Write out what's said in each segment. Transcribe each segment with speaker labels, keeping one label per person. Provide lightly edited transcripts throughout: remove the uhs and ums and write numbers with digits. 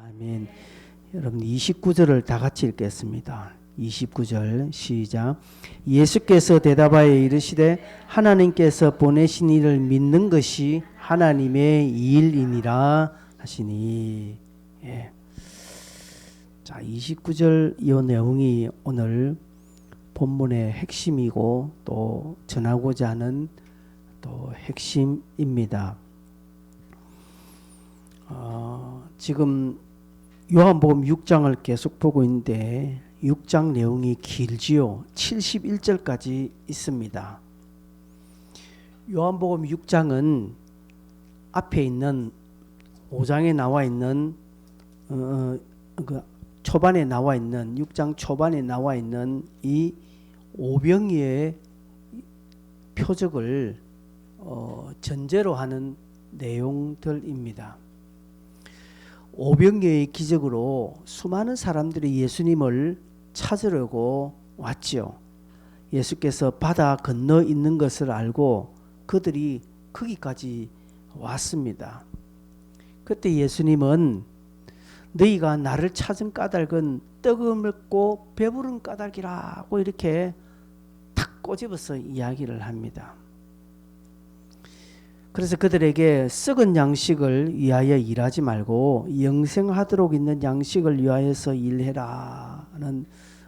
Speaker 1: 아멘. 여러분 29절을 다 같이 읽겠습니다. 29절 시작. 예수께서 대답하여 이르시되 하나님께서 보내신 이를 믿는 것이 하나님의 일이니라 하시니. 예. 자, 29절 이 내용이 오늘 본문의 핵심이고 또 전하고자 하는 또 핵심입니다. 지금 요한복음 6장을 계속 보고 있는데 6장 내용이 길지요. 71절까지 있습니다. 요한복음 6장은 앞에 있는 5장에 나와 있는 초반에 나와 있는 6장 초반에 나와 있는 이 오병이의 표적을 전제로 하는 내용들입니다. 오병이어의 기적으로 수많은 사람들이 예수님을 찾으려고 왔지요. 예수께서 바다 건너 있는 것을 알고 그들이 거기까지 왔습니다. 그때 예수님은 너희가 나를 찾은 까닭은 떡을 먹고 배부른 까닭이라고 이렇게 탁 꼬집어서 이야기를 합니다. 그래서 그들에게 썩은 양식을 위하여 일하지 말고 영생하도록 있는 양식을 위하여서 일해라는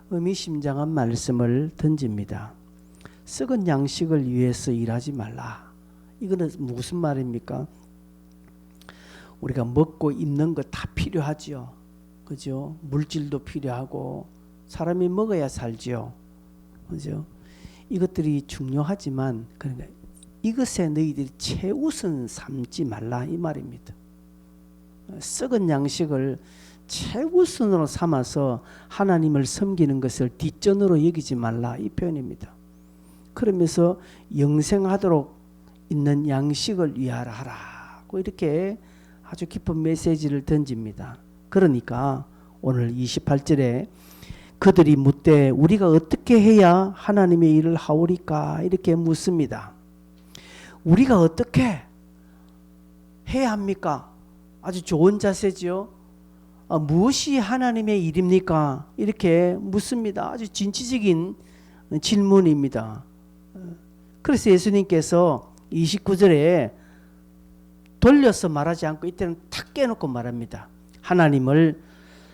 Speaker 1: 의미심장한 말씀을 던집니다. 썩은 양식을 위해서 일하지 말라. 이거는 무슨 말입니까? 우리가 먹고 입는 거 다 필요하죠. 그죠? 물질도 필요하고 사람이 먹어야 살죠. 그죠? 이것들이 중요하지만 그러니까 이것에 너희들이 최우선 삼지 말라 이 말입니다. 썩은 양식을 최우선으로 삼아서 하나님을 섬기는 것을 뒷전으로 여기지 말라 이 표현입니다. 그러면서 영생하도록 있는 양식을 위하라 하라고 이렇게 아주 깊은 메시지를 던집니다. 그러니까 오늘 28절에 그들이 묻되 우리가 어떻게 해야 하나님의 일을 하오리까 이렇게 묻습니다. 우리가 어떻게 해야 합니까? 아주 좋은 자세죠. 무엇이 하나님의 일입니까? 이렇게 묻습니다. 아주 진취적인 질문입니다. 그래서 예수님께서 29절에 돌려서 말하지 않고 이때는 탁 깨놓고 말합니다.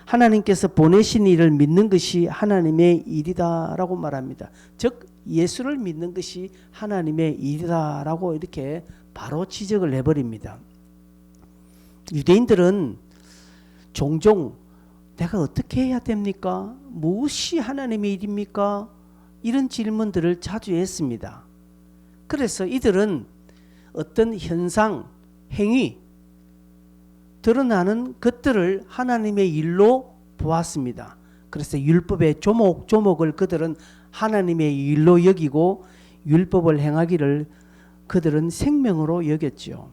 Speaker 1: 하나님께서 보내신 일을 믿는 것이 하나님의 일이다라고 말합니다. 즉 예수를 믿는 것이 하나님의 일이다라고 이렇게 바로 지적을 해버립니다. 유대인들은 종종 내가 어떻게 해야 됩니까? 무엇이 하나님의 일입니까? 이런 질문들을 자주 했습니다. 그래서 이들은 어떤 현상, 행위, 드러나는 것들을 하나님의 일로 보았습니다. 그래서 율법의 조목조목을 그들은 하나님의 일로 여기고 율법을 행하기를 그들은 생명으로 여겼죠.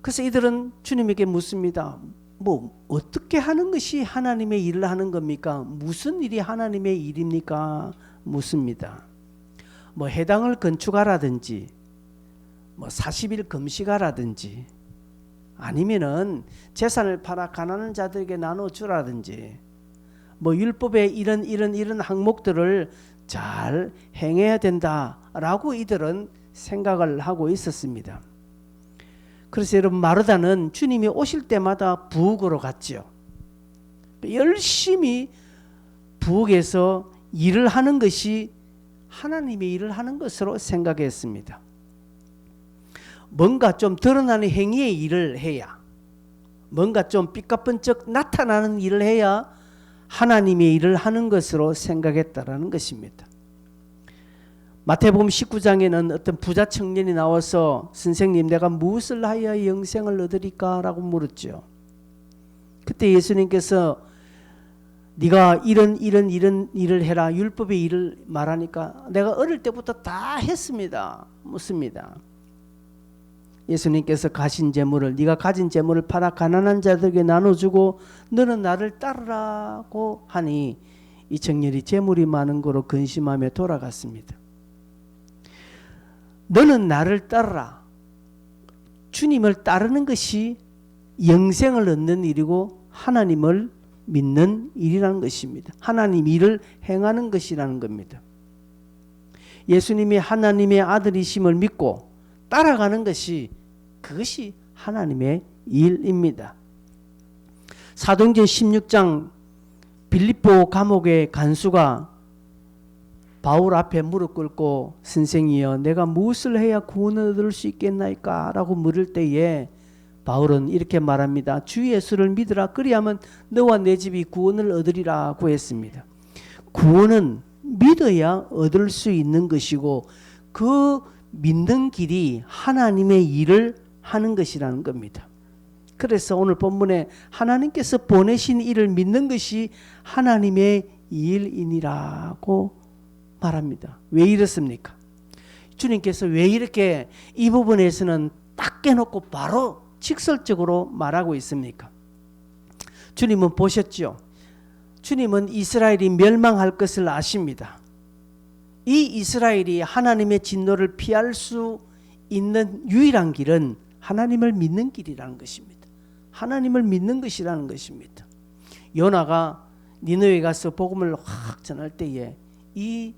Speaker 1: 그래서 이들은 주님에게 묻습니다. 어떻게 하는 것이 하나님의 일을 하는 겁니까? 무슨 일이 하나님의 일입니까? 묻습니다. 해당을 건축하라든지 40일 금식하라든지 아니면은 재산을 팔아 가난한 자들에게 나눠주라든지 율법의 이런 항목들을 잘 행해야 된다라고 이들은 생각을 하고 있었습니다. 그래서 여러분 마르다는 주님이 오실 때마다 부엌으로 갔지요. 열심히 부엌에서 일을 하는 것이 하나님의 일을 하는 것으로 생각했습니다. 뭔가 좀 드러나는 행위의 일을 해야, 뭔가 좀 삐까뻔쩍 나타나는 일을 해야 하나님의 일을 하는 것으로 생각했다라는 것입니다. 마태복음 19장에는 어떤 부자 청년이 나와서 선생님 내가 무엇을 하여야 영생을 얻으리까? 라고 물었죠. 그때 예수님께서 네가 이런 일을 해라 율법의 일을 말하니까 내가 어릴 때부터 다 했습니다. 묻습니다. 예수님께서 네가 가진 재물을 팔아 가난한 자들에게 나눠주고 너는 나를 따르라고 하니 이 청년이 재물이 많은 거로 근심하며 돌아갔습니다. 너는 나를 따르라. 주님을 따르는 것이 영생을 얻는 일이고 하나님을 믿는 일이라는 것입니다. 하나님 일을 행하는 것이라는 겁니다. 예수님이 하나님의 아들이심을 믿고 따라가는 것이 그것이 하나님의 일입니다. 사도행전 16장 빌립보 감옥의 간수가 바울 앞에 무릎 꿇고 선생이여 내가 무엇을 해야 구원을 얻을 수 있겠나이까? 라고 물을 때에 바울은 이렇게 말합니다. 주 예수를 믿으라 그리하면 너와 내 집이 구원을 얻으리라고 했습니다. 구원은 믿어야 얻을 수 있는 것이고 그 믿는 길이 하나님의 일을 하는 것이라는 겁니다. 그래서 오늘 본문에 하나님께서 보내신 일을 믿는 것이 하나님의 일이니라고 말합니다. 왜 이렇습니까? 주님께서 왜 이렇게 이 부분에서는 딱 깨놓고 바로 직설적으로 말하고 있습니까? 주님은 보셨죠? 주님은 이스라엘이 멸망할 것을 아십니다. 이 이스라엘이 하나님의 진노를 피할 수 있는 유일한 길은 하나님을 믿는 길이라는 것입니다. 하나님을 믿는 것이라는 것입니다. 요나가 니느웨에 가서 복음을 확 전할 때에 이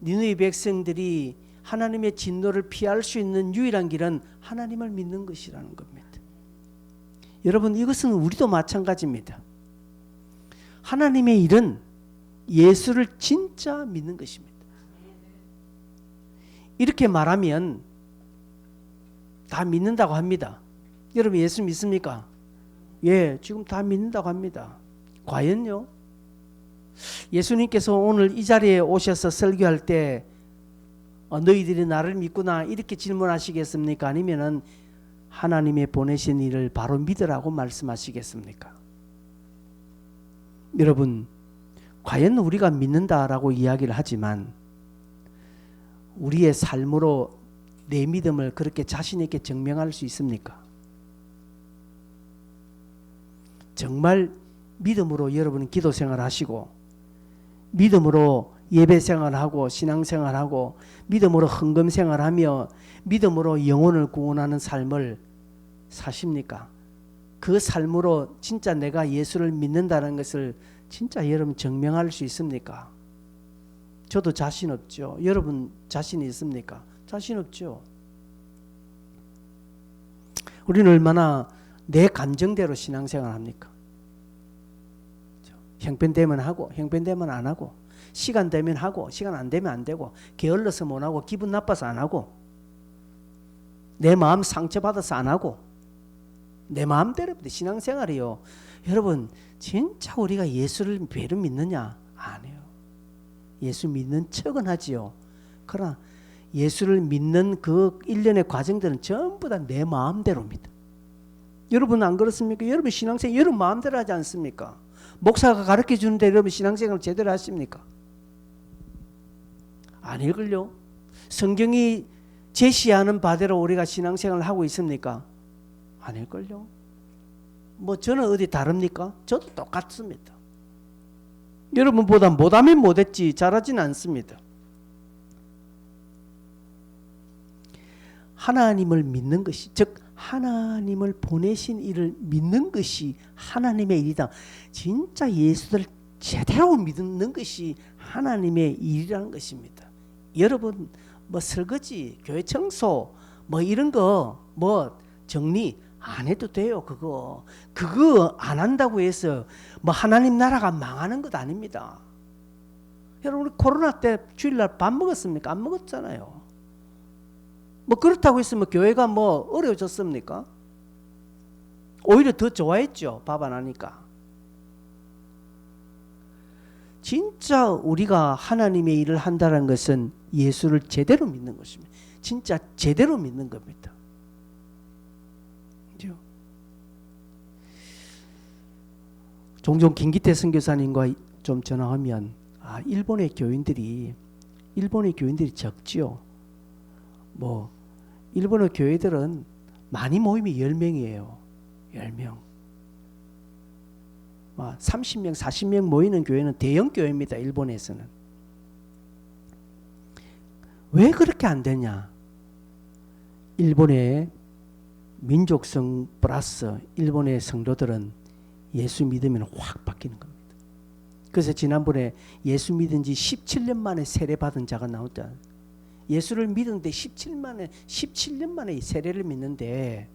Speaker 1: 니느웨 백성들이 하나님의 진노를 피할 수 있는 유일한 길은 하나님을 믿는 것이라는 겁니다. 여러분 이것은 우리도 마찬가지입니다. 하나님의 일은 예수를 진짜 믿는 것입니다. 이렇게 말하면 다 믿는다고 합니다. 여러분 예수 믿습니까? 예, 지금 다 믿는다고 합니다. 과연요? 예수님께서 오늘 이 자리에 오셔서 설교할 때 너희들이 나를 믿구나 이렇게 질문하시겠습니까? 아니면은 하나님의 보내신 일을 바로 믿으라고 말씀하시겠습니까? 여러분 과연 우리가 믿는다라고 이야기를 하지만 우리의 삶으로 내 믿음을 그렇게 자신 있게 증명할 수 있습니까? 정말 믿음으로 여러분 기도 생활하시고 믿음으로 예배 생활하고 신앙 생활하고 믿음으로 헌금 생활하며 믿음으로 영혼을 구원하는 삶을 사십니까? 그 삶으로 진짜 내가 예수를 믿는다는 것을 진짜 여러분 증명할 수 있습니까? 저도 자신 없죠. 여러분 자신이 있습니까? 자신 없죠. 우리는 얼마나 내 감정대로 신앙생활 합니까? 형편되면 하고 형편되면 안 하고 시간 되면 하고 시간 안 되면 안 되고 게을러서 못 하고 기분 나빠서 안 하고 내 마음 상처받아서 안 하고 내 마음대로 신앙생활이요. 여러분 진짜 우리가 예수를 배로 믿느냐? 아니에요. 예수 믿는 척은 하지요. 그러나 예수를 믿는 그 일련의 과정들은 전부 다 내 마음대로입니다. 여러분 안 그렇습니까? 여러분 신앙생활 여러분 마음대로 하지 않습니까? 목사가 가르쳐 주는데 여러분 신앙생활 제대로 하십니까? 아닐걸요? 성경이 제시하는 바대로 우리가 신앙생활을 하고 있습니까? 아닐걸요? 뭐 저는 어디 다릅니까? 저도 똑같습니다. 여러분보다 못하면 못했지 잘하지는 않습니다. 하나님을 믿는 것이 즉 하나님을 보내신 일을 믿는 것이 하나님의 일이다. 진짜 예수를 제대로 믿는 것이 하나님의 일이라는 것입니다. 여러분 뭐 설거지, 교회 청소 뭐 이런 거 뭐 정리 안 해도 돼요. 그거 안 한다고 해서 뭐 하나님 나라가 망하는 것 아닙니다. 여러분 우리 코로나 때 주일날 밥 먹었습니까? 안 먹었잖아요. 뭐 그렇다고 했으면 교회가 뭐 어려워졌습니까? 오히려 더 좋아했죠. 밥 안 하니까. 진짜 우리가 하나님의 일을 한다는 것은 예수를 제대로 믿는 것입니다. 진짜 제대로 믿는 겁니다. 그렇죠? 종종 김기태 선교사님과 좀 전화하면 일본의 교인들이 적지요. 뭐 일본의 교회들은 많이 모임이 10명이에요. 10명. 30명, 40명 모이는 교회는 대형 교회입니다. 일본에서는. 왜 그렇게 안 되냐? 일본의 민족성 플러스 일본의 성도들은 예수 믿으면 확 바뀌는 겁니다. 그래서 지난번에 예수 믿은 지 17년 만에 세례받은 자가 나왔다. 예수를 믿었는데 17년 만에 세례를 믿는데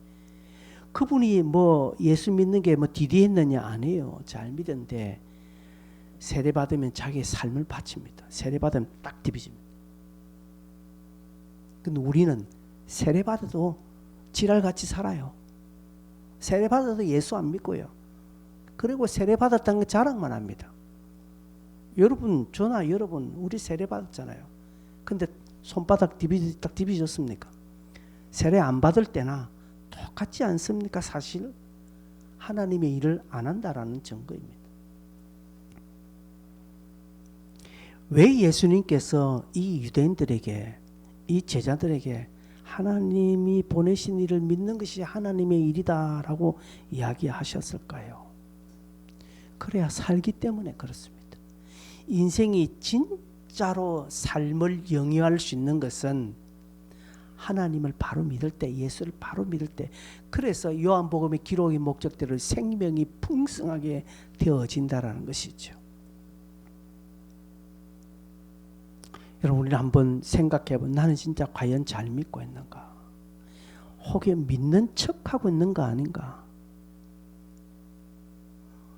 Speaker 1: 그분이 뭐 예수 믿는 게 뭐 디디했느냐? 아니에요. 잘 믿었는데 세례받으면 자기의 삶을 바칩니다. 세례받으면 딱 뒤집니다. 근데 우리는 세례받아도 지랄같이 살아요. 세례받아도 예수 안 믿고요. 그리고 세례받았다는 게 자랑만 합니다. 여러분, 저나 여러분 우리 세례받았잖아요. 근데 손바닥 딱 디비졌습니까? 세례 안 받을 때나 똑같지 않습니까? 사실 하나님의 일을 안 한다라는 증거입니다. 왜 예수님께서 이 유대인들에게, 이 제자들에게 하나님이 보내신 일을 믿는 것이 하나님의 일이다라고 이야기하셨을까요? 그래야 살기 때문에 그렇습니다. 인생이 진짜로 삶을 영위할 수 있는 것은 하나님을 바로 믿을 때, 예수를 바로 믿을 때, 그래서 요한복음의 기록의 목적대로 생명이 풍성하게 되어진다라는 것이죠. 여러분, 우리는 한번 생각해보면 나는 진짜 과연 잘 믿고 있는가? 혹여 믿는 척하고 있는가 아닌가?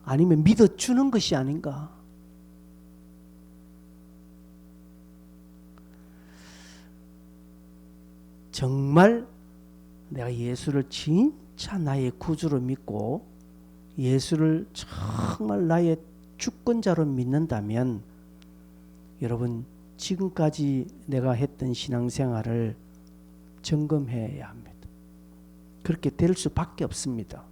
Speaker 1: 아니면 믿어주는 것이 아닌가? 정말 내가 예수를 진짜 나의 구주로 믿고 예수를 정말 나의 주권자로 믿는다면 여러분, 지금까지 내가 했던 신앙생활을 점검해야 합니다. 그렇게 될 수밖에 없습니다.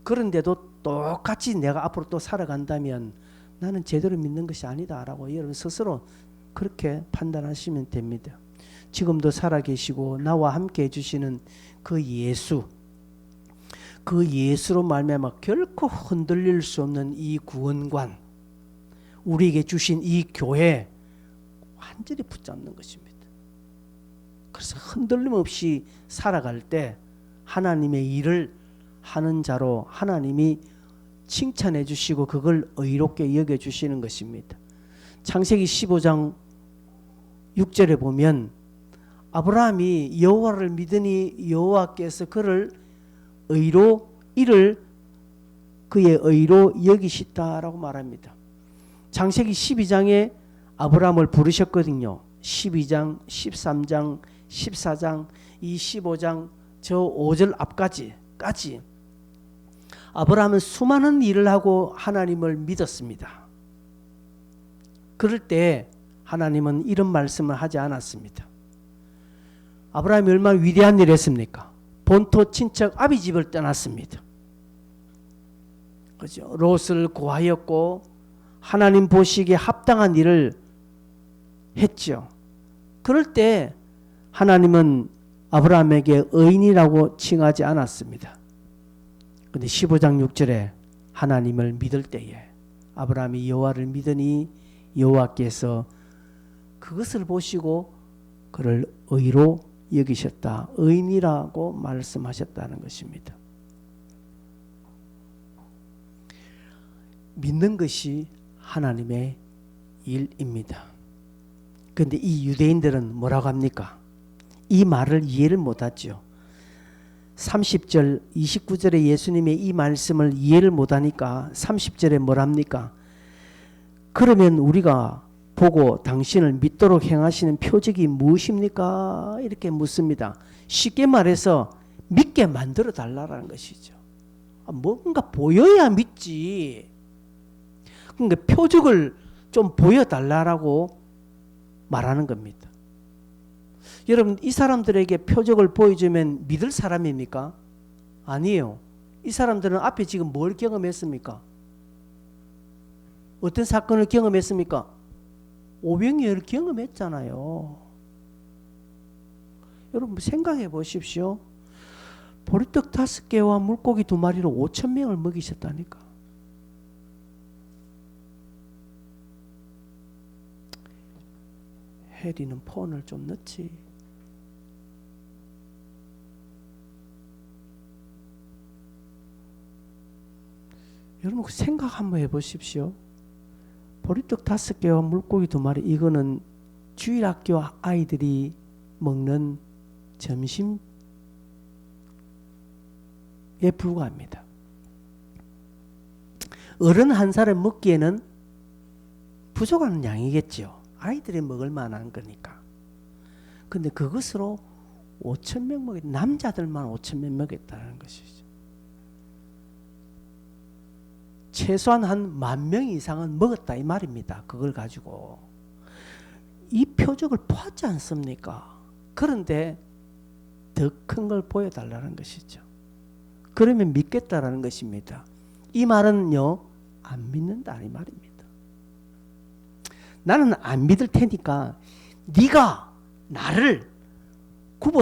Speaker 1: 그런데도 똑같이 내가 앞으로 또 살아간다면 나는 제대로 믿는 것이 아니다라고 여러분 스스로 그렇게 판단하시면 됩니다. 지금도 살아계시고 나와 함께 해주시는 그 예수, 그 예수로 말미암아 결코 흔들릴 수 없는 이 구원관, 우리에게 주신 이 교회 완전히 붙잡는 것입니다. 그래서 흔들림 없이 살아갈 때 하나님의 일을 하는 자로 하나님이 칭찬해 주시고 그걸 의롭게 여겨 주시는 것입니다. 창세기 15장 6절에 보면 아브라함이 여호와를 믿으니 여호와께서 그를 의로 이를 그의 의로 여기시다라고 말합니다. 창세기 12장에 아브라함을 부르셨거든요. 12장, 13장, 14장, 이 15장 저 5절 앞까지 아브라함은 수많은 일을 하고 하나님을 믿었습니다. 그럴 때 하나님은 이런 말씀을 하지 않았습니다. 아브라함이 얼마나 위대한 일을 했습니까? 본토 친척 아비 집을 떠났습니다. 그죠? 롯을 구하였고 하나님 보시기에 합당한 일을 했죠. 그럴 때 하나님은 아브라함에게 의인이라고 칭하지 않았습니다. 그런데 15장 6절에 하나님을 믿을 때에 아브라함이 여호와를 믿으니 여호와께서 그것을 보시고 그를 의로 여기셨다. 의인이라고 말씀하셨다는 것입니다. 믿는 것이 하나님의 일입니다. 그런데 이 유대인들은 뭐라고 합니까? 이 말을 이해를 못하죠. 30절 29절에 예수님의 이 말씀을 이해를 못하니까 30절에 뭐랍니까? 그러면 우리가 보고 당신을 믿도록 행하시는 표적이 무엇입니까? 이렇게 묻습니다. 쉽게 말해서 믿게 만들어 달라는 것이죠. 뭔가 보여야 믿지. 그러니까 표적을 좀 보여달라고 말하는 겁니다. 여러분, 이 사람들에게 표적을 보여주면 믿을 사람입니까? 아니에요. 이 사람들은 앞에 지금 뭘 경험했습니까? 어떤 사건을 경험했습니까? 오병이어를 경험했잖아요. 여러분 생각해 보십시오. 보리떡 5개와 물고기 2마리로 5,000명을 먹이셨다니까. 혜리는 폰을 좀 넣지. 여러분 그 생각 한번 해보십시오. 보리떡 5개와 물고기 2마리, 이거는 주일학교 아이들이 먹는 점심에 불과합니다. 어른 한 사람 먹기에는 부족한 양이겠죠. 아이들이 먹을 만한 거니까. 근데 그것으로 5,000명 먹였다. 남자들만 5,000명 먹였다는 것이죠. 최소한 한 10,000명 이상은 먹었다 이 말입니다. 그걸 가지고. 이 표적을 보았지 않습니까? 그런데 더 큰 걸 보여달라는 것이죠. 그러면 믿겠다라는 것입니다. 이 말은요, 안 믿는다 이 말입니다. 나는 안 믿을 테니까 네가 나를 굽어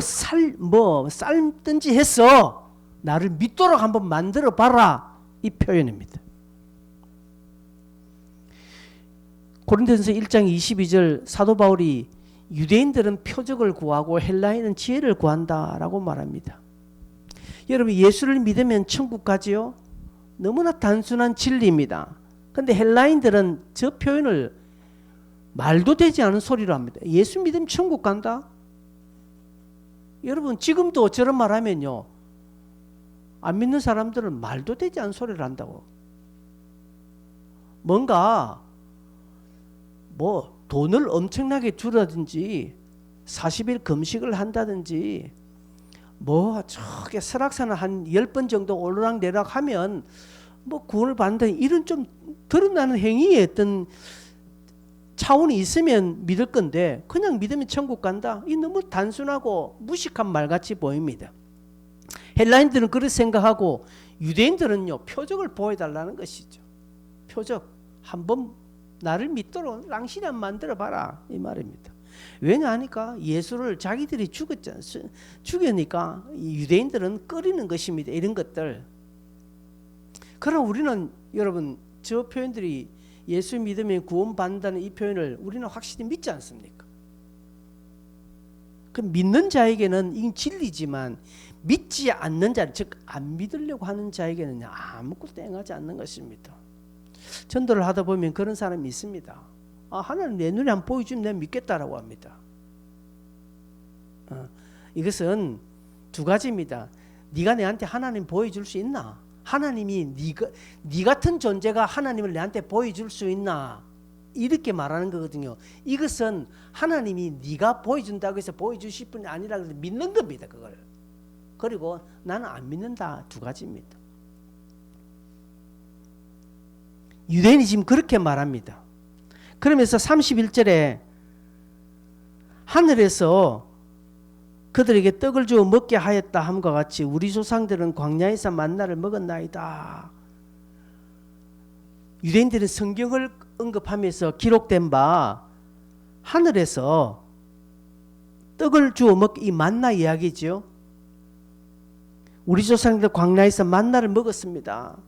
Speaker 1: 삶든지 해서 나를 믿도록 한번 만들어 봐라, 이 표현입니다. 고린도전서 1장 22절 사도 바울이 유대인들은 표적을 구하고 헬라인은 지혜를 구한다라고 말합니다. 여러분, 예수를 믿으면 천국 가지요? 너무나 단순한 진리입니다. 근데 헬라인들은 저 표현을 말도 되지 않은 소리로 합니다. 예수 믿으면 천국 간다? 여러분, 지금도 저런 말 하면요, 안 믿는 사람들은 말도 되지 않은 소리를 한다고. 뭔가 돈을 엄청나게 주라든지 40일 금식을 한다든지 저게 설악산을 한 10번 정도 오르락내락 하면 구원을 받는다, 이런 좀 드러나는 행위의 어떤 차원이 있으면 믿을 건데, 그냥 믿으면 천국 간다? 이 너무 단순하고 무식한 말같이 보입니다. 헬라인들은 그렇게 생각하고 유대인들은요, 표적을 보여달라는 것이죠. 표적. 한번 나를 믿도록 랑신이 안 만들어봐라 이 말입니다. 왜냐하니까 예수를 자기들이 죽였으니까 유대인들은 꺼리는 것입니다. 이런 것들. 그러나 우리는 여러분, 저 표현들이 예수 믿으면 구원받는다는 이 표현을 우리는 확실히 믿지 않습니까? 그 믿는 자에게는 이건 진리지만 믿지 않는 자, 즉 안 믿으려고 하는 자에게는 아무것도 행하지 않는 것입니다. 전도를 하다 보면 그런 사람이 있습니다. 하나님 내 눈에 안 보여주면 내가 믿겠다라고 합니다. 이것은 두 가지입니다. 네가 내한테 하나님 보여줄 수 있나? 하나님이 네 같은 존재가 하나님을 내한테 보여줄 수 있나? 이렇게 말하는 거거든요. 이것은 하나님이 네가 보여준다고 해서 보여주실 분이 아니라 믿는 겁니다. 그걸. 그리고 나는 안 믿는다, 두 가지입니다. 유대인이 지금 그렇게 말합니다. 그러면서 31절에 하늘에서 그들에게 떡을 주어 먹게 하였다 함과 같이 우리 조상들은 광야에서 만나를 먹었나이다. 유대인들은 성경을 언급하면서 기록된 바 하늘에서 떡을 주어 먹기, 이 만나 이야기죠. 우리 조상들 광야에서 만나를 먹었습니다.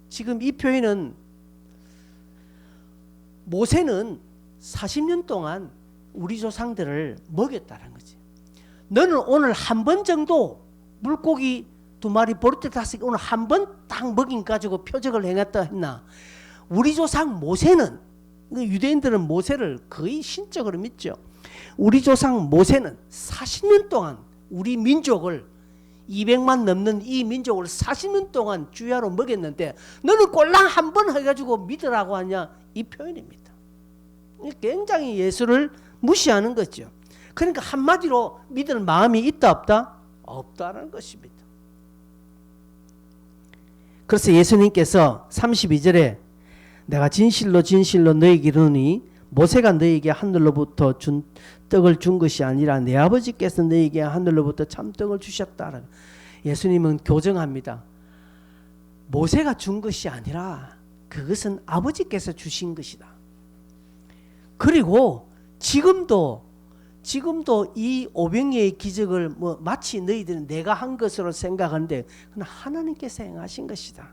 Speaker 1: 지금 이 표현은 모세는 40년 동안 우리 조상들을 먹였다는 거지. 너는 오늘 한 번 정도 물고기 2마리, 보리떡 5개 오늘 한 번 딱 먹인 가지고 표적을 행했다 했나? 우리 조상 모세는, 유대인들은 모세를 거의 신적으로 믿죠. 우리 조상 모세는 40년 동안 우리 민족을, 200만 넘는 이 민족을 40년 동안 주야로 먹였는데 너는 꼴랑 한 번 해가지고 믿으라고 하냐? 이 표현입니다. 굉장히 예수를 무시하는 거죠. 그러니까 한마디로 믿을 마음이 있다 없다? 없다라는 것입니다. 그래서 예수님께서 32절에 내가 진실로 진실로 너희에게 이르노니 모세가 너희에게 하늘로부터 준 떡을 준 것이 아니라 내 아버지께서 너희에게 하늘로부터 참떡을 주셨다. 예수님은 교정합니다. 모세가 준 것이 아니라 그것은 아버지께서 주신 것이다. 그리고 지금도 이 500여의 기적을 마치 너희들은 내가 한 것으로 생각하는데 그건 하나님께서 행하신 것이다.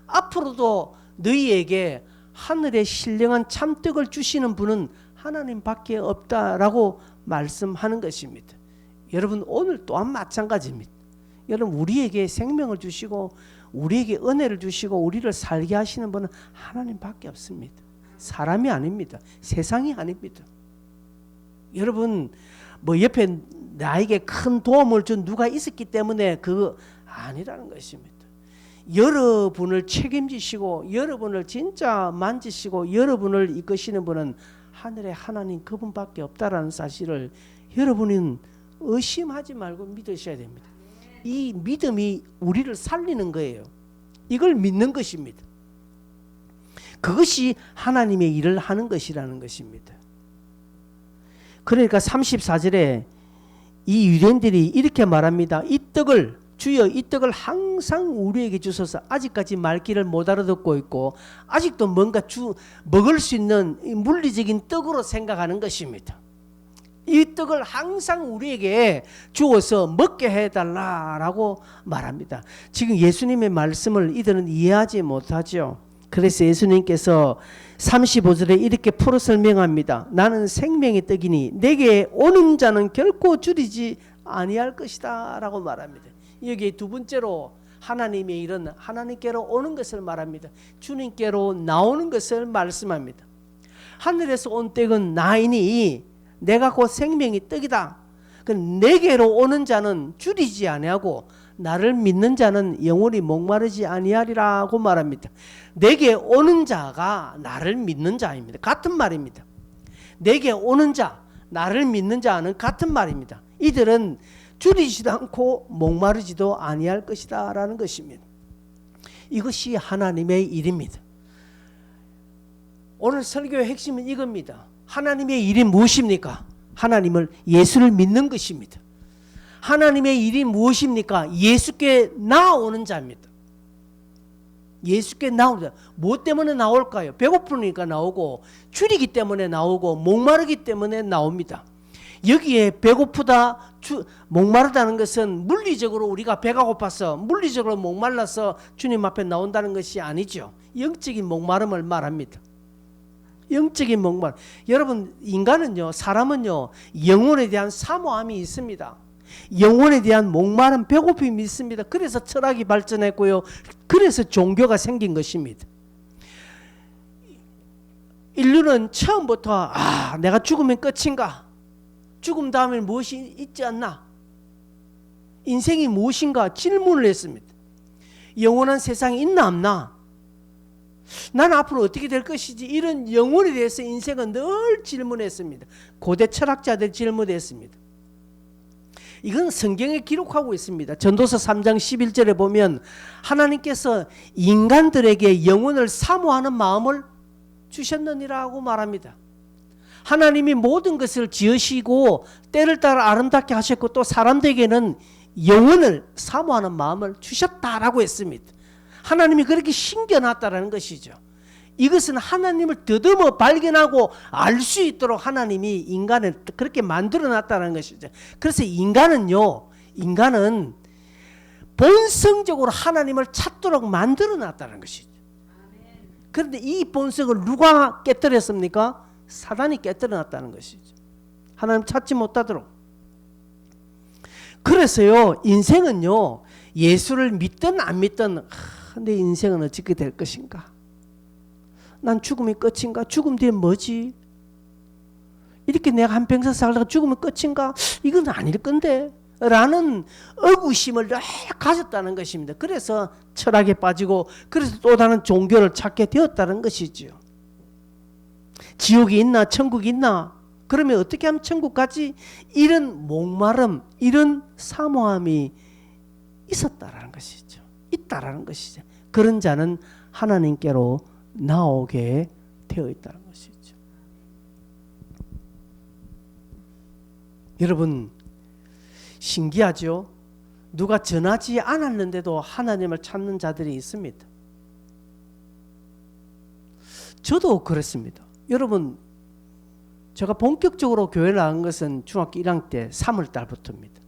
Speaker 1: 앞으로도 너희에게 하늘의 신령한 참떡을 주시는 분은 하나님밖에 없다라고 말씀하는 것입니다. 여러분, 오늘 또한 마찬가지입니다. 여러분, 우리에게 생명을 주시고 우리에게 은혜를 주시고 우리를 살게 하시는 분은 하나님밖에 없습니다. 사람이 아닙니다. 세상이 아닙니다. 여러분 뭐 옆에 나에게 큰 도움을 준 누가 있었기 때문에 그거 아니라는 것입니다. 여러분을 책임지시고 여러분을 진짜 만지시고 여러분을 이끄시는 분은 하늘의 하나님 그분밖에 없다라는 사실을 여러분은 의심하지 말고 믿으셔야 됩니다. 이 믿음이 우리를 살리는 거예요. 이걸 믿는 것입니다. 그것이 하나님의 일을 하는 것이라는 것입니다. 그러니까 34절에 이 유대인들이 이렇게 말합니다. 이 떡을 주여 이 떡을 항상 우리에게 주소서. 아직까지 말귀를 못 알아듣고 있고 아직도 뭔가 먹을 수 있는 물리적인 떡으로 생각하는 것입니다. 이 떡을 항상 우리에게 주어서 먹게 해달라라고 말합니다. 지금 예수님의 말씀을 이들은 이해하지 못하죠. 그래서 예수님께서 35절에 이렇게 풀어 설명합니다. 나는 생명의 떡이니 내게 오는 자는 결코 줄이지 아니할 것이다 라고 말합니다. 여기 두 번째로 하나님의 일은 하나님께로 오는 것을 말합니다. 주님께로 나오는 것을 말씀합니다. 하늘에서 온 떡은 나이니 내가 곧 생명의 떡이다. 내게로 오는 자는 줄이지 아니하고 나를 믿는 자는 영원히 목마르지 아니하리라고 말합니다. 내게 오는 자가 나를 믿는 자입니다. 같은 말입니다. 내게 오는 자, 나를 믿는 자는 같은 말입니다. 이들은 줄이지도 않고 목마르지도 아니할 것이다 라는 것입니다. 이것이 하나님의 일입니다. 오늘 설교의 핵심은 이겁니다. 하나님의 일이 무엇입니까? 하나님을 예수를 믿는 것입니다. 하나님의 일이 무엇입니까? 예수께 나오는 자입니다. 예수께 나오는 자. 무엇 때문에 나올까요? 배고프니까 나오고 줄이기 때문에 나오고 목마르기 때문에 나옵니다. 여기에 배고프다, 목마르다는 것은 물리적으로 우리가 배가 고파서 물리적으로 목말라서 주님 앞에 나온다는 것이 아니죠. 영적인 목마름을 말합니다. 영적인 목마름. 여러분 인간은요, 사람은요 영혼에 대한 사모함이 있습니다. 영혼에 대한 목마름, 배고픔이 있습니다. 그래서 철학이 발전했고요. 그래서 종교가 생긴 것입니다. 인류는 처음부터 내가 죽으면 끝인가? 죽음 다음에 무엇이 있지 않나? 인생이 무엇인가 질문을 했습니다. 영원한 세상이 있나 없나? 나는 앞으로 어떻게 될 것이지? 이런 영혼에 대해서 인생은 늘 질문했습니다. 고대 철학자들 질문했습니다. 이건 성경에 기록하고 있습니다. 전도서 3장 11절에 보면 하나님께서 인간들에게 영혼을 사모하는 마음을 주셨느니라고 말합니다. 하나님이 모든 것을 지으시고 때를 따라 아름답게 하셨고 또 사람들에게는 영혼을 사모하는 마음을 주셨다라고 했습니다. 하나님이 그렇게 신겨놨다라는 것이죠. 이것은 하나님을 더듬어 발견하고 알 수 있도록 하나님이 인간을 그렇게 만들어놨다는 것이죠. 그래서 인간은 본성적으로 하나님을 찾도록 만들어놨다는 것이죠. 그런데 이 본성을 누가 깨뜨렸습니까? 사단이 깨뜨려놨다는 것이죠. 하나님 찾지 못하도록. 그래서요, 인생은요, 예수를 믿든 안 믿든 내 인생은 어떻게 될 것인가? 난 죽음이 끝인가? 죽음 뒤에 뭐지? 이렇게 내가 한평생 살다가 죽으면 끝인가? 이건 아닐 건데 라는 의구심을 늘 가졌다는 것입니다. 그래서 철학에 빠지고 그래서 또 다른 종교를 찾게 되었다는 것이죠. 지옥이 있나 천국이 있나? 그러면 어떻게 하면 천국 가지? 이런 목마름, 이런 사모함이 있었다라는 것이죠. 있다라는 것이죠. 그런 자는 하나님께로 나오게 되어 있다는 것이죠. 여러분 신기하죠? 누가 전하지 않았는데도 하나님을 찾는 자들이 있습니다. 저도 그렇습니다. 여러분 제가 본격적으로 교회를 나간 것은 중학교 1학년 때 3월 달부터입니다.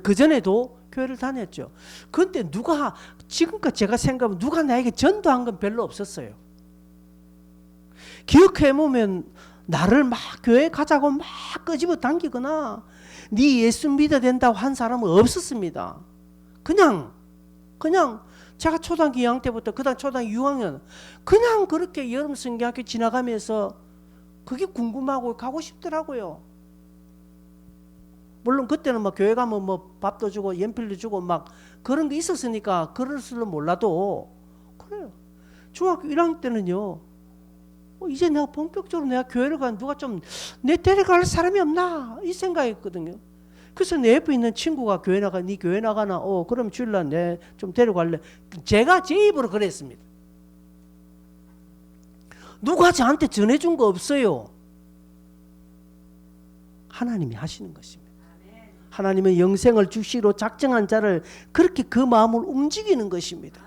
Speaker 1: 그 전에도 교회를 다녔죠. 그런데 누가 지금껏 제가 생각하면 누가 나에게 전도한 건 별로 없었어요. 기억해보면 나를 막 교회 가자고 막 끄집어 당기거나 네 예수 믿어야 된다고 한 사람은 없었습니다. 그냥 그냥 제가 초등학교 2학년 때부터 그다음 초등학교 6학년 그냥 그렇게 여름 성경학교 지나가면서 그게 궁금하고 가고 싶더라고요. 물론 그때는 뭐 교회 가면 뭐 밥도 주고 연필도 주고 막 그런 게 있었으니까 그럴 줄은 몰라도 그래요. 중학교 1학년 때는요. 이제 내가 본격적으로 내가 교회를 가면 누가 좀 내 데려갈 사람이 없나 이 생각했거든요. 그래서 내 옆에 있는 친구가 교회 나가, 네 교회 나가나? 그럼 주일날 내 좀 데려갈래? 제가 제 입으로 그랬습니다. 누가 저한테 전해준 거 없어요. 하나님이 하시는 것입니다. 하나님은 영생을 주시로 작정한 자를 그렇게 그 마음을 움직이는 것입니다.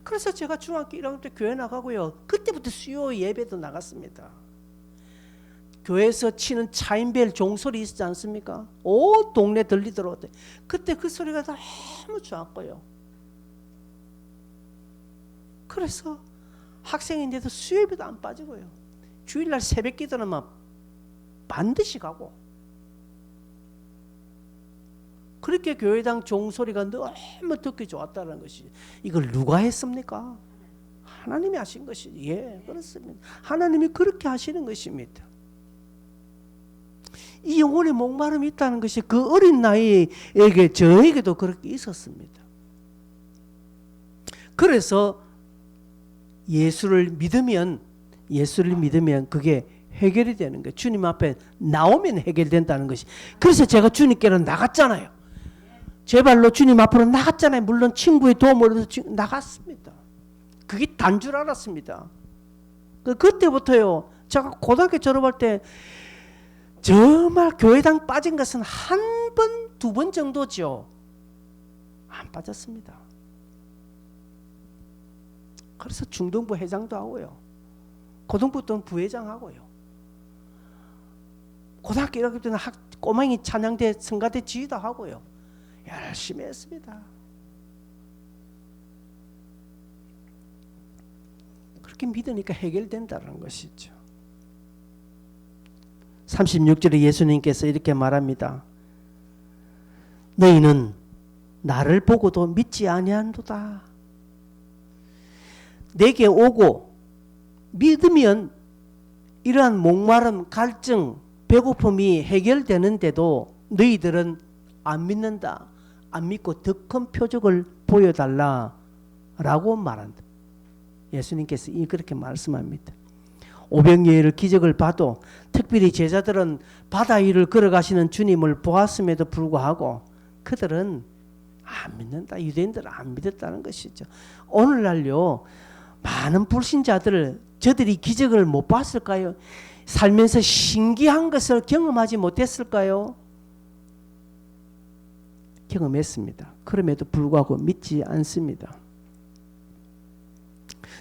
Speaker 1: 그래서 제가 중학교 1학년 때 교회 나가고요. 그때부터 수요 예배도 나갔습니다. 교회에서 치는 차인벨 종소리 있지 않습니까? 온 동네 들리더라고요. 그때 그 소리가 너무 좋았고요. 그래서 학생인데도 수요 예배도 안 빠지고요. 주일날 새벽 기도는 막 반드시 가고 그렇게 교회당 종소리가 너무 듣기 좋았다는 것이 이걸 누가 했습니까? 하나님이 하신 것이지. 예, 그렇습니다. 하나님이 그렇게 하시는 것입니다. 이 영혼의 목마름이 있다는 것이 그 어린 나이에게 저에게도 그렇게 있었습니다. 그래서 예수를 믿으면 그게 해결이 되는 거예요. 주님 앞에 나오면 해결된다는 것이. 그래서 제가 주님께로 나갔잖아요. 제 발로 주님 앞으로 나갔잖아요. 물론 친구의 도움으로 나갔습니다. 그게 단 줄 알았습니다. 그때부터요. 제가 고등학교 졸업할 때 정말 교회당 빠진 것은 한 번, 두 번 정도죠. 안 빠졌습니다. 그래서 중등부 회장도 하고요. 고등부 때는 부회장 하고요. 고등학교 1학년 때는 꼬맹이 찬양대 성가대 지휘도 하고요. 열심히 했습니다. 그렇게 믿으니까 해결된다는 것이죠. 36절에 예수님께서 이렇게 말합니다. 너희는 나를 보고도 믿지 아니한도다. 내게 오고 믿으면 이러한 목마름, 갈증, 배고픔이 해결되는데도 너희들은 안 믿는다. 안 믿고 더 큰 표적을 보여달라라고 말한다. 예수님께서 그렇게 말씀합니다. 오병이어의 기적을 봐도 특별히 제자들은 바다 위를 걸어가시는 주님을 보았음에도 불구하고 그들은 안 믿는다. 유대인들은 안 믿었다는 것이죠. 오늘날요 많은 불신자들을 저들이 기적을 못 봤을까요? 살면서 신기한 것을 경험하지 못했을까요? 경험했습니다. 그럼에도 불구하고 믿지 않습니다.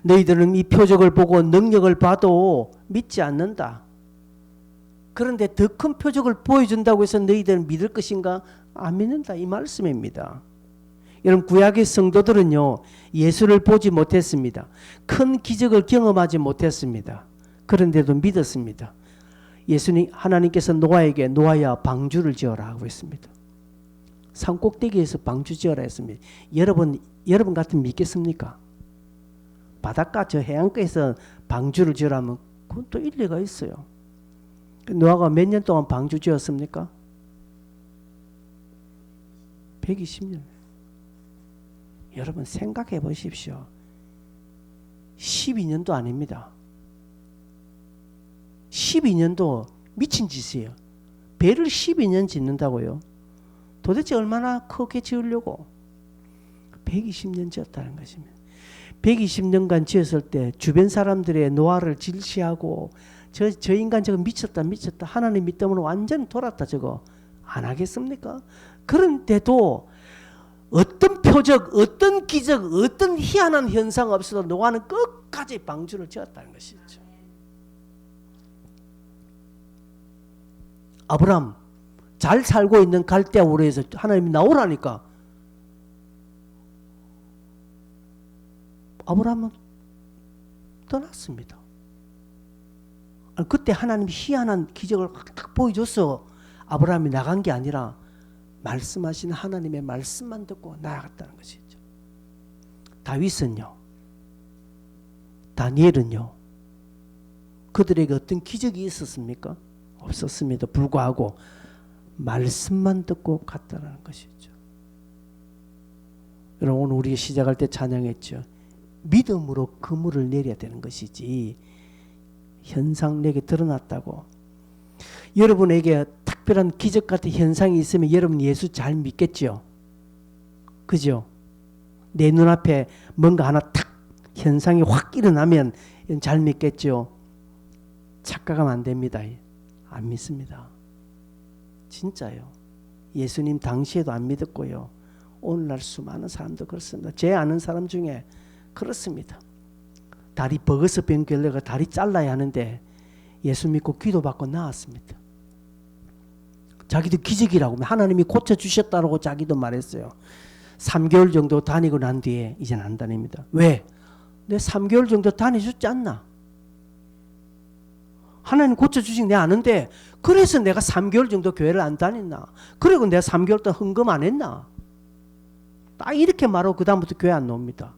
Speaker 1: 너희들은 이 표적을 보고 능력을 봐도 믿지 않는다. 그런데 더 큰 표적을 보여준다고 해서 너희들은 믿을 것인가? 안 믿는다. 이 말씀입니다. 여러분 구약의 성도들은요 예수를 보지 못했습니다. 큰 기적을 경험하지 못했습니다. 그런데도 믿었습니다. 예수님 하나님께서 노아에게 노아야 방주를 지어라 하고 했습니다. 산 꼭대기에서 방주 지어라 했습니다. 여러분 같으면 믿겠습니까? 바닷가 저 해안가에서 방주를 지으라면 그건 또 일리가 있어요. 노아가 몇 년 동안 방주 지었습니까? 120년. 여러분 생각해 보십시오. 12년도 아닙니다. 12년도 미친 짓이에요. 배를 12년 짓는다고요. 도대체 얼마나 크게 지으려고 120년 지었다는 것입니다. 120년간 지었을 때 주변 사람들의 노아를 질시하고 저 인간 저거 미쳤다 하나님 믿음으로 완전 돌았다 저거 안 하겠습니까? 그런데도 어떤 표적, 어떤 기적, 어떤 희한한 현상 없어도 노아는 끝까지 방주를 지었다는 것이죠. 아브람 잘 살고 있는 갈대아 우르에서 하나님이 나오라니까 아브람은 떠났습니다. 그때 하나님이 희한한 기적을 확 보여줘서 아브람이 나간 게 아니라 말씀하신 하나님의 말씀만 듣고 나아갔다는 것이죠. 다윗은요, 다니엘은요, 그들에게 어떤 기적이 있었습니까? 없었습니다. 불구하고 말씀만 듣고 갔다라는 것이죠. 여러분, 오늘 우리 시작할 때 찬양했죠. 믿음으로 그물을 내려야 되는 것이지 현상 내게 드러났다고. 여러분에게 특별한 기적 같은 현상이 있으면 여러분 예수 잘 믿겠죠? 그죠? 내 눈앞에 뭔가 하나 탁 현상이 확 일어나면 잘 믿겠죠? 착각하면 안 됩니다. 안 믿습니다. 진짜요. 예수님 당시에도 안 믿었고요. 오늘날 수많은 사람도 그렇습니다. 제 아는 사람 중에 그렇습니다. 다리 버거서 병 걸려가 다리 잘라야 하는데 예수 믿고 기도받고 나았습니다. 자기도 기적이라고 하나님이 고쳐주셨다고 자기도 말했어요. 3개월 정도 다니고 난 뒤에 이제는 안 다닙니다. 왜? 내 3개월 정도 다니셨지 않나? 하나님 고쳐주신 내 아는데 그래서 내가 3개월 정도 교회를 안 다녔나? 그리고 내가 3개월 동안 헌금 안 했나? 딱 이렇게 말하고 그 다음부터 교회 안 나옵니다.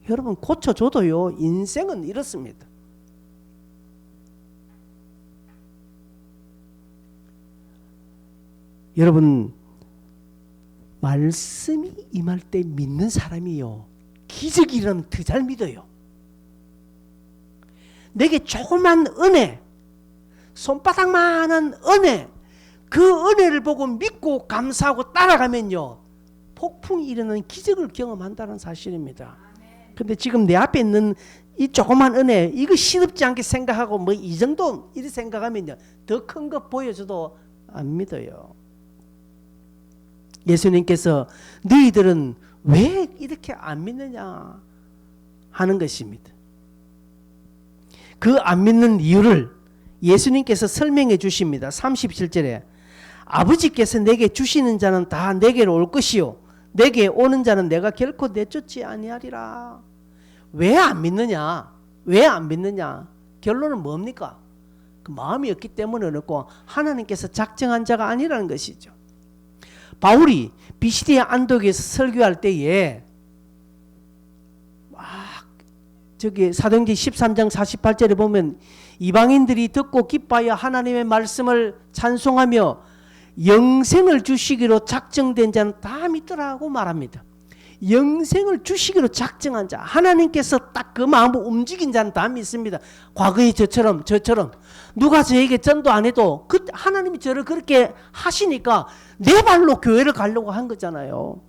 Speaker 1: 여러분, 고쳐줘도요, 인생은 이렇습니다. 여러분, 말씀이 임할 때 믿는 사람이요, 기적이 일어나면 더 잘 믿어요. 내게 조그만 은혜, 손바닥만한 은혜, 그 은혜를 보고 믿고 감사하고 따라가면요, 폭풍이 일어나는 기적을 경험한다는 사실입니다. 근데 지금 내 앞에 있는 이 조그만 은혜, 이거 시덥지 않게 생각하고 뭐 이 정도 이렇게 생각하면요, 더 큰 거 보여줘도 안 믿어요. 예수님께서 너희들은 왜 이렇게 안 믿느냐 하는 것입니다. 그 안 믿는 이유를 예수님께서 설명해 주십니다. 37절에 아버지께서 내게 주시는 자는 다 내게로 올 것이요 내게 오는 자는 내가 결코 내쫓지 아니하리라. 왜 안 믿느냐? 왜 안 믿느냐? 결론은 뭡니까? 그 마음이 없기 때문에 그렇고 하나님께서 작정한 자가 아니라는 것이죠. 바울이 비시디아 안독에서 설교할 때에 저기 사도행전 13장 48절에 보면 이방인들이 듣고 기뻐하여 하나님의 말씀을 찬송하며 영생을 주시기로 작정된 자는 다 믿더라고 말합니다. 영생을 주시기로 작정한 자, 하나님께서 딱 그 마음을 움직인 자는 다 믿습니다. 과거에 저처럼 누가 저에게 전도 안 해도 그 하나님이 저를 그렇게 하시니까 내 발로 교회를 가려고 한 거잖아요.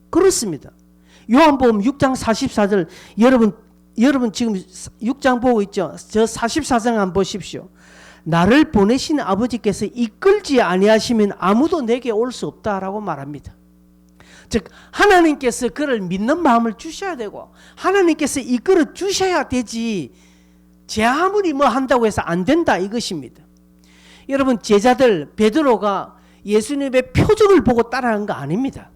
Speaker 1: 그렇습니다. 요한복음 6장 44절, 여러분 지금 6장 보고 있죠? 저 44장 한번 보십시오. 나를 보내신 아버지께서 이끌지 아니하시면 아무도 내게 올 수 없다라고 말합니다. 즉 하나님께서 그를 믿는 마음을 주셔야 되고 하나님께서 이끌어 주셔야 되지, 제 아무리 뭐 한다고 해서 안 된다 이것입니다. 여러분, 제자들 베드로가 예수님의 표적을 보고 따라한 거 아닙니다.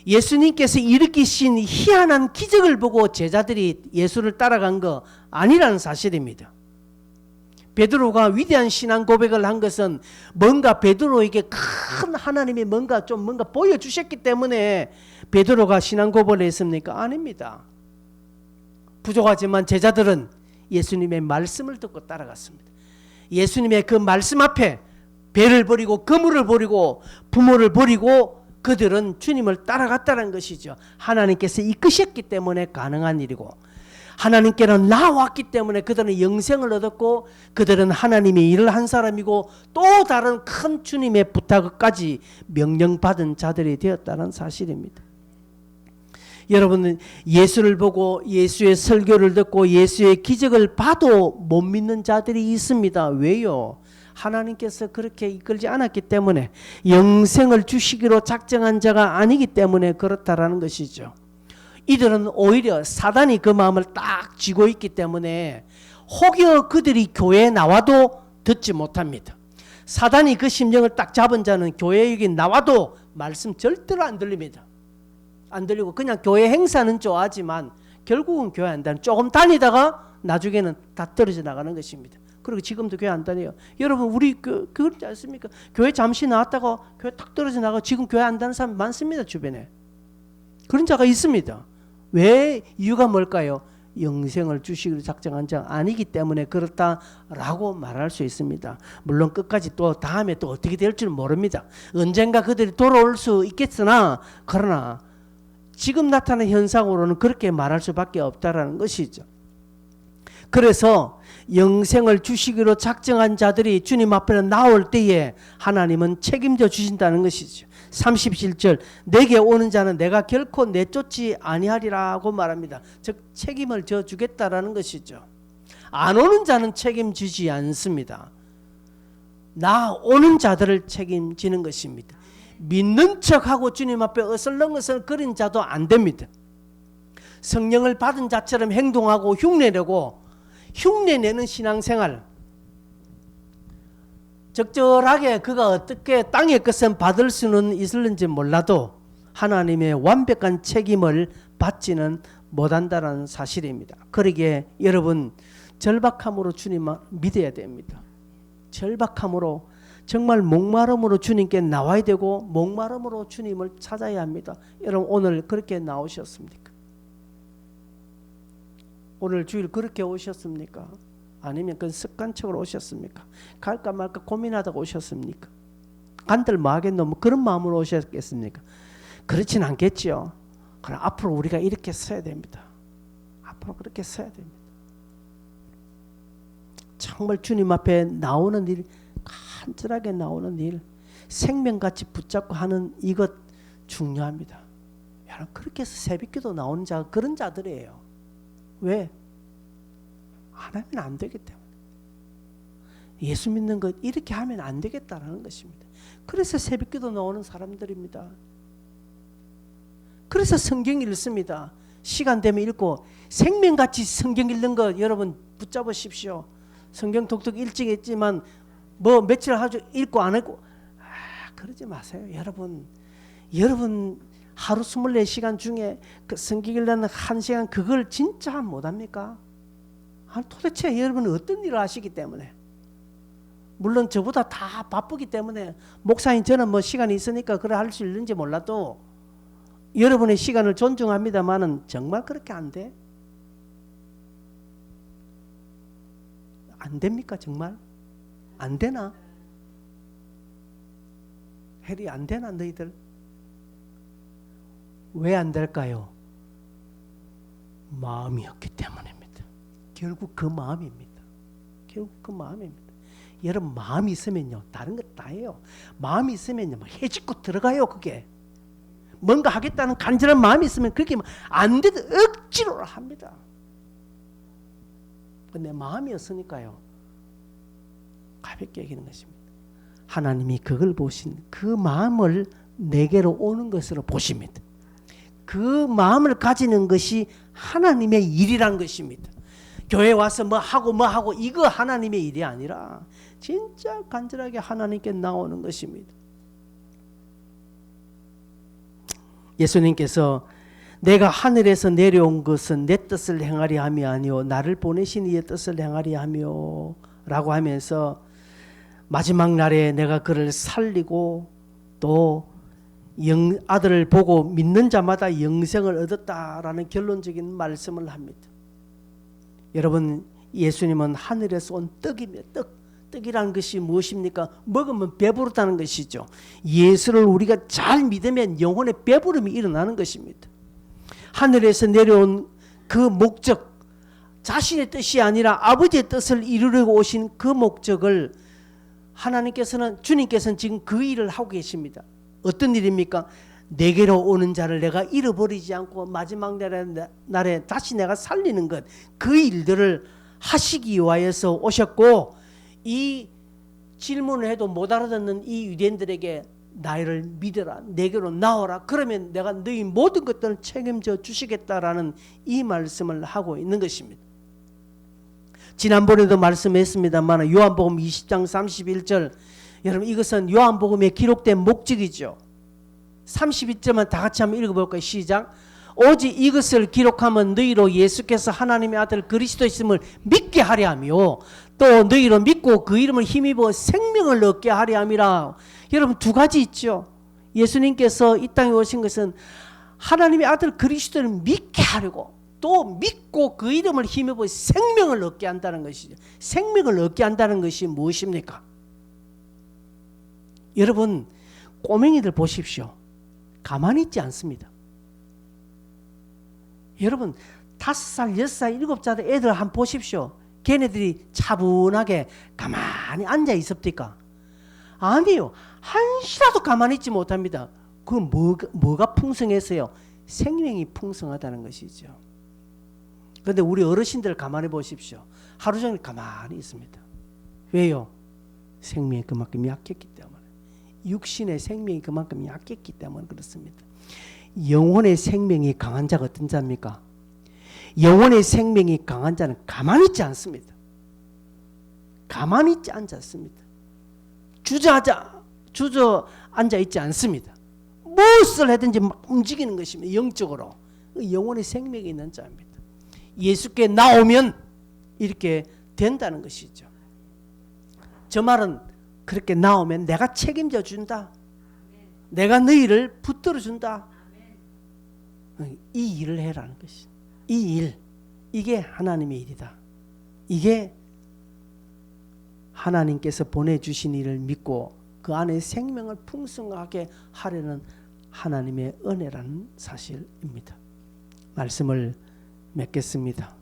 Speaker 1: 예수님께서 일으키신 희한한 기적을 보고 제자들이 예수를 따라간 거 아니라는 사실입니다. 베드로가 위대한 신앙 고백을 한 것은 뭔가 베드로에게 큰 하나님이 뭔가 보여주셨기 때문에 베드로가 신앙 고백을 했습니까? 아닙니다. 부족하지만 제자들은 예수님의 말씀을 듣고 따라갔습니다. 예수님의 그 말씀 앞에 배를 버리고 그물을 버리고 부모를 버리고 그들은 주님을 따라갔다는 것이죠. 하나님께서 이끄셨기 때문에 가능한 일이고 하나님께는 나왔기 때문에 그들은 영생을 얻었고 그들은 하나님의 일을 한 사람이고 또 다른 큰 주님의 부탁까지 명령받은 자들이 되었다는 사실입니다. 여러분은 예수를 보고 예수의 설교를 듣고 예수의 기적을 봐도 못 믿는 자들이 있습니다. 왜요? 하나님께서 그렇게 이끌지 않았기 때문에, 영생을 주시기로 작정한 자가 아니기 때문에 그렇다라는 것이죠. 이들은 오히려 사단이 그 마음을 딱 쥐고 있기 때문에 혹여 그들이 교회에 나와도 듣지 못합니다. 사단이 그 심령을 딱 잡은 자는 교회에 여기 나와도 말씀 절대로 안 들립니다. 안 들리고 그냥 교회 행사는 좋아하지만 결국은 교회 안 다니고 조금 다니다가 나중에는 다 떨어져 나가는 것입니다. 그리고 지금도 교회 안 다녀요. 여러분 우리 그렇지 않습니까? 교회 잠시 나왔다가 교회 탁 떨어져 나가 지금 교회 안 다니는 사람 많습니다. 주변에. 그런 자가 있습니다. 왜? 이유가 뭘까요? 영생을 주시기로 작정한 자 아니기 때문에 그렇다라고 말할 수 있습니다. 물론 끝까지 또 다음에 또 어떻게 될지는 모릅니다. 언젠가 그들이 돌아올 수 있겠으나 그러나 지금 나타난 현상으로는 그렇게 말할 수밖에 없다라는 것이죠. 그래서 영생을 주시기로 작정한 자들이 주님 앞에 나올 때에 하나님은 책임져 주신다는 것이죠. 37절 내게 오는 자는 내가 결코 내쫓지 아니하리라고 말합니다. 즉 책임을 져 주겠다라는 것이죠. 안 오는 자는 책임지지 않습니다. 나 오는 자들을 책임지는 것입니다. 믿는 척하고 주님 앞에 어슬렁어슬거린 자도 안 됩니다. 성령을 받은 자처럼 행동하고 흉내내고 흉내내는 신앙생활, 적절하게 그가 어떻게 땅의 것은 받을 수는 있을는지 몰라도 하나님의 완벽한 책임을 받지는 못한다는 사실입니다. 그러기에 여러분 절박함으로 주님을 믿어야 됩니다. 절박함으로 정말 목마름으로 주님께 나와야 되고 목마름으로 주님을 찾아야 합니다. 여러분 오늘 그렇게 나오셨습니까? 오늘 주일 그렇게 오셨습니까? 아니면 그 습관적으로 오셨습니까? 갈까 말까 고민하다가 오셨습니까? 간들 뭐 하겠노? 뭐 그런 마음으로 오셨겠습니까? 그렇진 않겠죠. 그럼 앞으로 우리가 이렇게 서야 됩니다. 앞으로 그렇게 서야 됩니다. 정말 주님 앞에 나오는 일, 간절하게 나오는 일, 생명같이 붙잡고 하는 이것 중요합니다. 여러분 그렇게 해서 새벽기도 나오는 자 그런 자들이에요. 왜? 안 하면 안 되기 때문에. 예수 믿는 것 이렇게 하면 안 되겠다라는 것입니다. 그래서 새벽기도 나오는 사람들입니다. 그래서 성경 읽습니다. 시간 되면 읽고 생명같이 성경 읽는 거 여러분 붙잡으십시오. 성경 독특 일찍 했지만 뭐 며칠 하죠 읽고 안 읽고 그러지 마세요. 여러분 하루 24시간 중에 그 성경 읽는 1시간 그걸 진짜 못합니까? 도대체 여러분은 어떤 일을 하시기 때문에 물론 저보다 다 바쁘기 때문에 목사님 저는 뭐 시간이 있으니까 그래 할 수 있는지 몰라도 여러분의 시간을 존중합니다만은 정말 그렇게 안 돼? 안 됩니까 정말? 안 되나? 해리 안 되나 너희들? 왜 안 될까요? 마음이 없기 때문입니다. 결국 그 마음입니다. 여러분 마음이 있으면요 다른 것 다 해요. 마음이 있으면요 뭐 해집고 들어가요. 그게 뭔가 하겠다는 간절한 마음이 있으면 그렇게 안 돼도 억지로 합니다. 근데 마음이 없으니까요 가볍게 여기는 것입니다. 하나님이 그걸 보신 그 마음을 내게로 오는 것으로 보십니다. 그 마음을 가지는 것이 하나님의 일이란 것입니다. 교회 와서 뭐 하고 이거 하나님의 일이 아니라 진짜 간절하게 하나님께 나오는 것입니다. 예수님께서 내가 하늘에서 내려온 것은 내 뜻을 행하려 함이 아니요 나를 보내신 이의 뜻을 행하려 함이요 라고 하면서 마지막 날에 내가 그를 살리고 또 아들을 보고 믿는 자마다 영생을 얻었다라는 결론적인 말씀을 합니다. 여러분 예수님은 하늘에서 온 떡입니다. 떡이라는 것이 무엇입니까? 먹으면 배부르다는 것이죠. 예수를 우리가 잘 믿으면 영혼의 배부름이 일어나는 것입니다. 하늘에서 내려온 그 목적, 자신의 뜻이 아니라 아버지의 뜻을 이루려고 오신 그 목적을 주님께서는 지금 그 일을 하고 계십니다. 어떤 일입니까? 내게로 오는 자를 내가 잃어버리지 않고 마지막 날에 다시 내가 살리는 것, 그 일들을 하시기 위하여서 오셨고, 이 질문을 해도 못 알아듣는 이 유대인들에게 나를 믿어라, 내게로 나오라, 그러면 내가 너희 모든 것들을 책임져 주시겠다라는 이 말씀을 하고 있는 것입니다. 지난번에도 말씀했습니다만 요한복음 20장 31절, 여러분 이것은 요한복음에 기록된 목적이죠. 32절만 다 같이 한번 읽어볼까요? 시작. 오직 이것을 기록하면 너희로 예수께서 하나님의 아들 그리스도이심을 믿게 하려 하며 또 너희로 믿고 그 이름을 힘입어 생명을 얻게 하려 함이라. 여러분 두 가지 있죠. 예수님께서 이 땅에 오신 것은 하나님의 아들 그리스도를 믿게 하려고 또 믿고 그 이름을 힘입어 생명을 얻게 한다는 것이죠. 생명을 얻게 한다는 것이 무엇입니까? 여러분 꼬맹이들 보십시오. 가만히 있지 않습니다. 여러분 5살, 6살, 7살 애들 한번 보십시오. 걔네들이 차분하게 가만히 앉아 있습니까? 아니요. 한시라도 가만히 있지 못합니다. 그건 뭐가 풍성해서요? 생명이 풍성하다는 것이죠. 그런데 우리 어르신들 가만히 보십시오. 하루 종일 가만히 있습니다. 왜요? 생명이 그만큼 약했기 때문에. 육신의 생명이 그만큼 약했기 때문에 그렇습니다. 영혼의 생명이 강한 자가 어떤 자입니까? 영혼의 생명이 강한 자는 가만히 있지 않습니다. 가만히 있지 않습니다. 주저앉아 있지 않습니다. 무엇을 하든지 막 움직이는 것입니다. 영적으로. 영혼의 생명이 있는 자입니다. 예수께 나오면 이렇게 된다는 것이죠. 저 말은 그렇게 나오면 내가 책임져 준다. 내가 너희를 붙들어 준다. 이 일을 해라는 것이. 이 일, 이게 하나님의 일이다. 이게 하나님께서 보내주신 일을 믿고 그 안에 생명을 풍성하게 하려는 하나님의 은혜라는 사실입니다. 말씀을 맺겠습니다.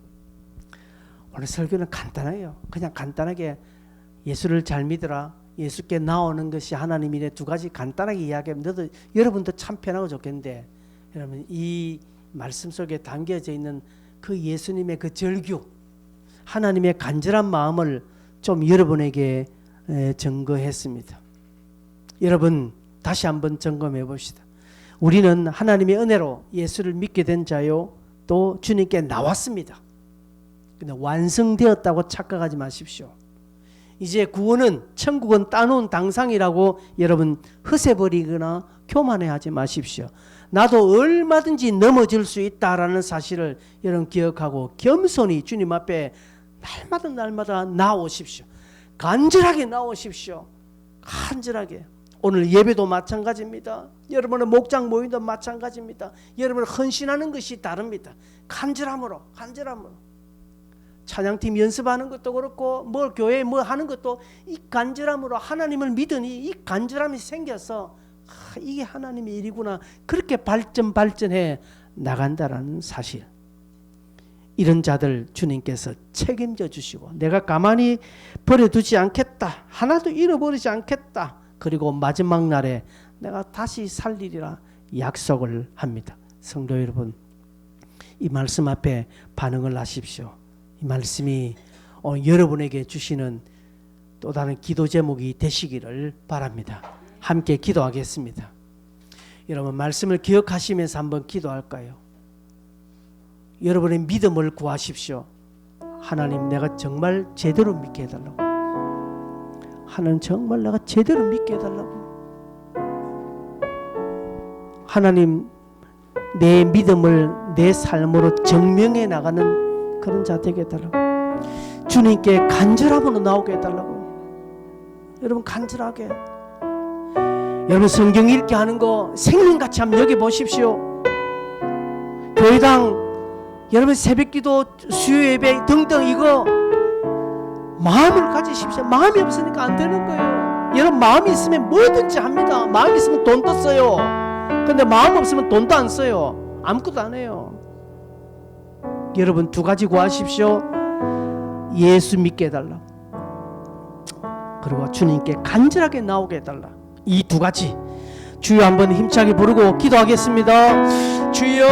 Speaker 1: 오늘 설교는 간단해요. 그냥 간단하게 예수를 잘 믿으라. 예수께 나오는 것이 하나님이래. 두 가지 간단하게 이야기하면 여러분도 참 편하고 좋겠는데 여러분 이 말씀 속에 담겨져 있는 그 예수님의 그 절규 하나님의 간절한 마음을 좀 여러분에게 증거했습니다. 여러분 다시 한번 점검해 봅시다. 우리는 하나님의 은혜로 예수를 믿게 된 자요 또 주님께 나왔습니다. 근데 완성되었다고 착각하지 마십시오. 이제 구원은 천국은 따놓은 당상이라고 여러분 허세버리거나 교만해하지 마십시오. 나도 얼마든지 넘어질 수 있다라는 사실을 여러분 기억하고 겸손히 주님 앞에 날마다 나오십시오. 간절하게 나오십시오. 간절하게. 오늘 예배도 마찬가지입니다. 여러분의 목장 모임도 마찬가지입니다. 여러분 헌신하는 것이 다릅니다. 간절함으로. 찬양팀 연습하는 것도 그렇고 뭘 교회에 뭐 하는 것도 이 간절함으로 하나님을 믿으니 이 간절함이 생겨서 이게 하나님의 일이구나. 그렇게 발전해 나간다라는 사실. 이런 자들 주님께서 책임져 주시고 내가 가만히 버려두지 않겠다. 하나도 잃어버리지 않겠다. 그리고 마지막 날에 내가 다시 살리리라 약속을 합니다. 성도 여러분 이 말씀 앞에 반응을 하십시오. 이 말씀이 여러분에게 주시는 또 다른 기도 제목이 되시기를 바랍니다. 함께 기도하겠습니다. 여러분 말씀을 기억하시면서 한번 기도할까요? 여러분의 믿음을 구하십시오. 하나님 내가 정말 제대로 믿게 해달라고. 하나님 정말 내가 제대로 믿게 해달라고. 하나님 내 믿음을 내 삶으로 증명해 나가는 그런 자 되게 해달라고. 주님께 간절함으로 나오게 해달라고. 여러분 간절하게. 여러분 성경 읽게 하는 거 생명같이 한번 여겨보십시오. 교회당 여러분 새벽기도 수요예배 등등 이거 마음을 가지십시오. 마음이 없으니까 안 되는 거예요. 여러분 마음이 있으면 뭐든지 합니다. 마음이 있으면 돈도 써요. 근데 마음 없으면 돈도 안 써요. 아무것도 안 해요. 여러분 두 가지 구하십시오. 예수 믿게 해달라. 그리고 주님께 간절하게 나오게 해달라. 이 두 가지 주여 한번 힘차게 부르고 기도하겠습니다. 주여